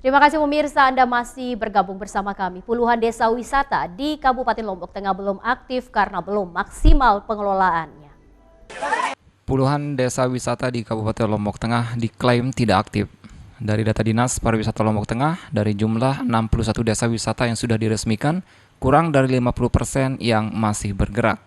Terima kasih pemirsa, Anda masih bergabung bersama kami. Puluhan desa wisata di Kabupaten Lombok Tengah belum aktif karena belum maksimal pengelolaannya. Puluhan desa wisata di Kabupaten Lombok Tengah diklaim tidak aktif. Dari data Dinas Pariwisata Lombok Tengah, dari jumlah 61 desa wisata yang sudah diresmikan, kurang dari 50% yang masih bergerak.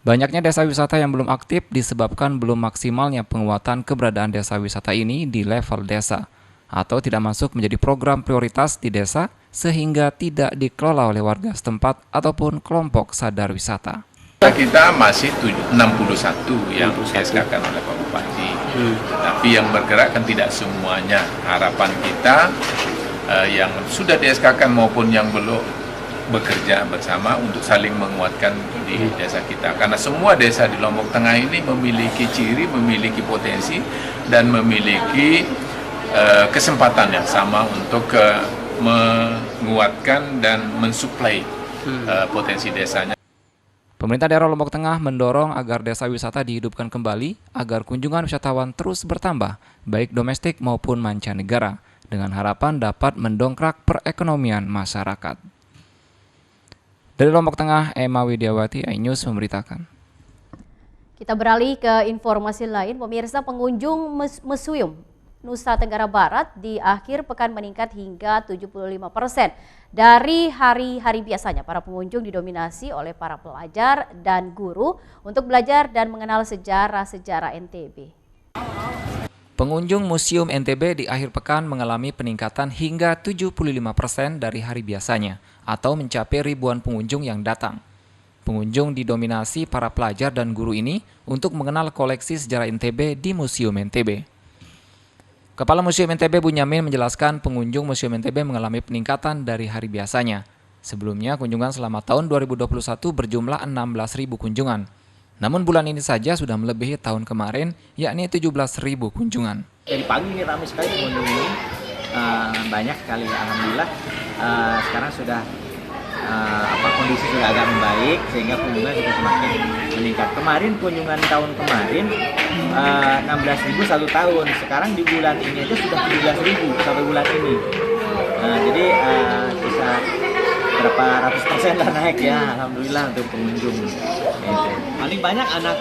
Banyaknya desa wisata yang belum aktif disebabkan belum maksimalnya penguatan keberadaan desa wisata ini di level desa, atau tidak masuk menjadi program prioritas di desa sehingga tidak dikelola oleh warga setempat ataupun kelompok sadar wisata. Kita masih 61 yang SK-kan oleh Pak Bupati, tapi yang bergerak kan tidak semuanya. Harapan kita yang sudah di SK-kan maupun yang belum bekerja bersama untuk saling menguatkan di desa kita. Karena semua desa di Lombok Tengah ini memiliki ciri, memiliki potensi, dan memiliki kesempatan yang sama untuk menguatkan dan mensuplai potensi desanya. Pemerintah daerah Lombok Tengah mendorong agar desa wisata dihidupkan kembali agar kunjungan wisatawan terus bertambah, baik domestik maupun mancanegara, dengan harapan dapat mendongkrak perekonomian masyarakat. Dari Lombok Tengah, Emma Widiawati, iNews memberitakan. Kita beralih ke informasi lain, pemirsa. Pengunjung museum Nusa Tenggara Barat di akhir pekan meningkat hingga 75%. Dari hari-hari biasanya, para pengunjung didominasi oleh para pelajar dan guru untuk belajar dan mengenal sejarah-sejarah NTB. Pengunjung Museum NTB di akhir pekan mengalami peningkatan hingga 75% dari hari biasanya, atau mencapai ribuan pengunjung yang datang. Pengunjung didominasi para pelajar dan guru ini untuk mengenal koleksi sejarah NTB di Museum NTB. Kepala Museum NTB Bunyamin menjelaskan pengunjung Museum NTB mengalami peningkatan dari hari biasanya. Sebelumnya kunjungan selama tahun 2021 berjumlah 16.000 kunjungan. Namun bulan ini saja sudah melebihi tahun kemarin, yakni 17.000 kunjungan. Dari pagi ini ramai sekali pengunjung ini, banyak sekali, alhamdulillah. Sekarang sudah kondisi sudah agak membaik sehingga kunjungan sudah semakin meningkat. Kemarin kunjungan tahun kemarin 16.000 satu tahun. Sekarang di bulan ini aja sudah 17.000 sampai bulan ini. Jadi bisa berapa ratus persen lah naik ya, alhamdulillah untuk pengunjung. Paling banyak anak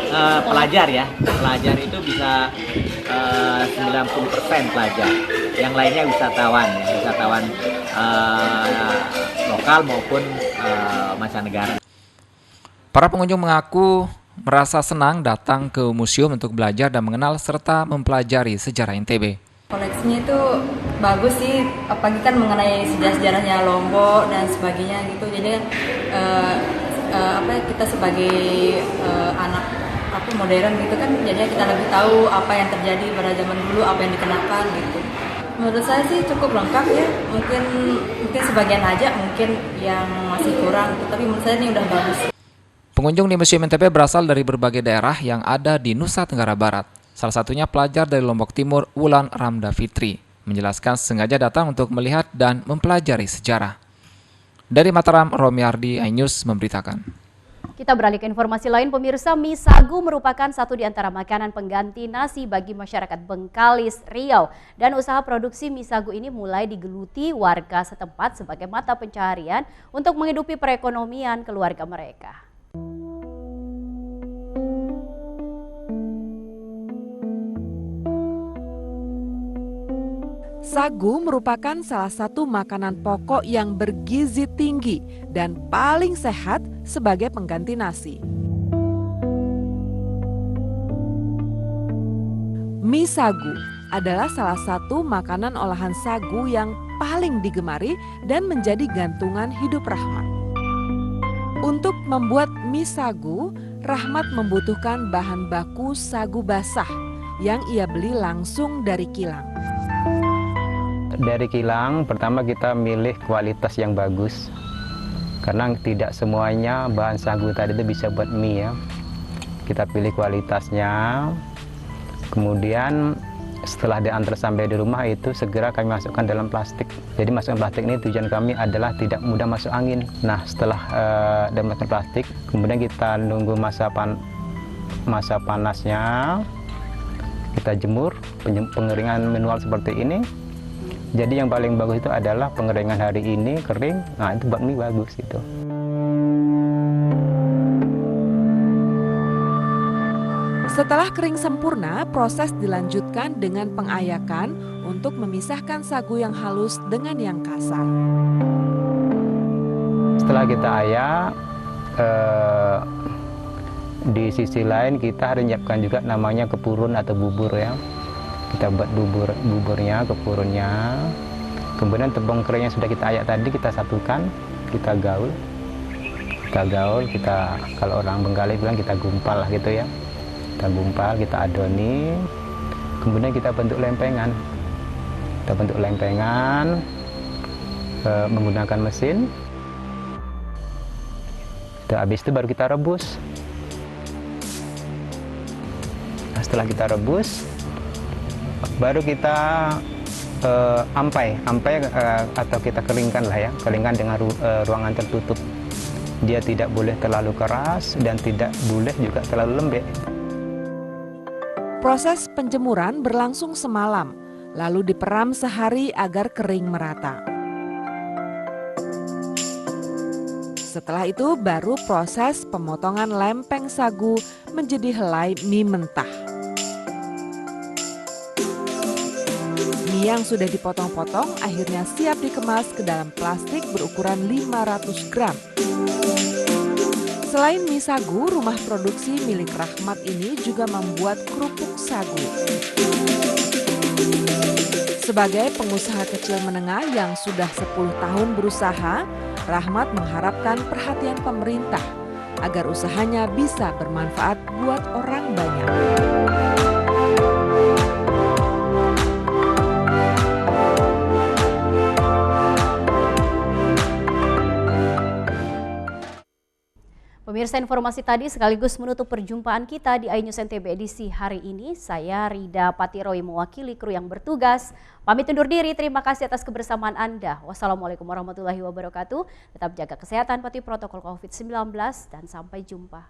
pelajar ya. Pelajar itu bisa 90% pelajar. Yang lainnya wisatawan ya, wisatawan lokal maupun mancanegara. Para pengunjung mengaku merasa senang datang ke museum untuk belajar dan mengenal serta mempelajari sejarah NTB. Koleksinya itu bagus sih, apalagi kan mengenai sejarah-sejarahnya Lombok dan sebagainya gitu. Jadi kita sebagai anak modern gitu kan, jadinya kita lebih tahu apa yang terjadi pada zaman dulu, apa yang dikenakan gitu. Menurut saya sih cukup lengkap ya, mungkin sebagian aja mungkin yang masih kurang, tapi menurut saya ini udah bagus. Pengunjung di Museum NTB berasal dari berbagai daerah yang ada di Nusa Tenggara Barat. Salah satunya pelajar dari Lombok Timur, Wulan Ramda Fitri, menjelaskan sengaja datang untuk melihat dan mempelajari sejarah. Dari Mataram, Romiardi, iNews memberitakan. Kita beralih ke informasi lain, pemirsa. Mie sagu merupakan satu di antara makanan pengganti nasi bagi masyarakat Bengkalis, Riau. Dan usaha produksi mie sagu ini mulai digeluti warga setempat sebagai mata pencaharian untuk menghidupi perekonomian keluarga mereka. Sagu merupakan salah satu makanan pokok yang bergizi tinggi dan paling sehat sebagai pengganti nasi. Mie sagu adalah salah satu makanan olahan sagu yang paling digemari dan menjadi gantungan hidup Rahmat. Untuk membuat mie sagu, Rahmat membutuhkan bahan baku sagu basah yang ia beli langsung dari kilang. Dari kilang, pertama kita milih kualitas yang bagus. Karena tidak semuanya bahan sagu tadi itu bisa buat mie ya. Kita pilih kualitasnya. Kemudian setelah diantar sampai di rumah itu segera kami masukkan dalam plastik. Jadi masukkan plastik ini tujuan kami adalah tidak mudah masuk angin. Nah setelah dimasukkan plastik, kemudian kita nunggu masa panasnya. Kita jemur, pengeringan manual seperti ini. Jadi yang paling bagus itu adalah pengeringan hari ini, kering, nah itu buat mie bagus itu. Setelah kering sempurna, proses dilanjutkan dengan pengayakan untuk memisahkan sagu yang halus dengan yang kasar. Setelah kita ayak, di sisi lain kita harus menyiapkan juga namanya kepurun atau bubur ya. Kita buat buburnya, kepurunnya. Kemudian tepung kering yang sudah kita ayak tadi kita satukan, kita gaul. Kita kalau orang Benggala bilang kita gumpal lah gitu ya. Kita gumpal, kita adoni. Kemudian kita bentuk lempengan. Menggunakan mesin. Habis itu baru kita rebus. Nah, setelah kita rebus, baru kita ampai atau kita keringkan lah ya, keringkan dengan ruangan tertutup. Dia tidak boleh terlalu keras dan tidak boleh juga terlalu lembek. Proses penjemuran berlangsung semalam, lalu diperam sehari agar kering merata. Setelah itu baru proses pemotongan lempeng sagu menjadi helai mie mentah. Mie yang sudah dipotong-potong akhirnya siap dikemas ke dalam plastik berukuran 500 gram. Selain mie sagu, rumah produksi milik Rahmat ini juga membuat kerupuk sagu. Sebagai pengusaha kecil menengah yang sudah 10 tahun berusaha, Rahmat mengharapkan perhatian pemerintah agar usahanya bisa bermanfaat buat orang banyak. Pemirsa, informasi tadi sekaligus menutup perjumpaan kita di iNews NTB edisi hari ini. Saya Rida Patiroy mewakili kru yang bertugas. Pamit undur diri, terima kasih atas kebersamaan Anda. Wassalamualaikum warahmatullahi wabarakatuh. Tetap jaga kesehatan, patuhi protokol COVID-19 dan sampai jumpa.